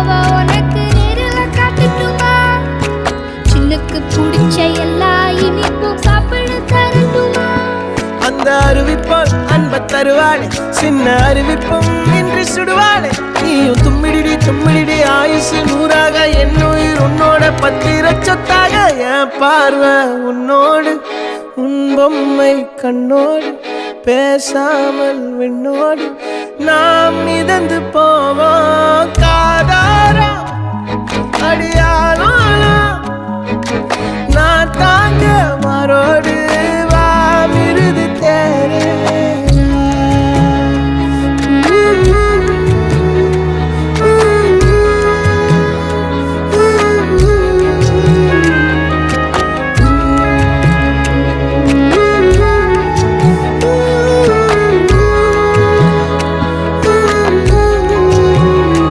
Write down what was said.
போவ உனக்கு நேரில் காட்டுட்டுமா? சின்னுக்கு பிடிச்ச எல்லா இனிப்பும் சாப்பிட தரட்டுமா? அந்த அறிவிப்பால் அன்ப தருவாளே, சின்ன அறிவிப்பும் இன்று சுடுவாளே. நீயும் தும்மிடிடி தும்மிடிடி ஆயுசு நூறாக, என் உயிர் உன்னோட பத்திர சொத்தாக. என் பார்வை உன்னோடு, உன் பொம்மை கண்ணோடு, பேசாமல் விண்ணோடு நாம் மிதந்து போவோம்.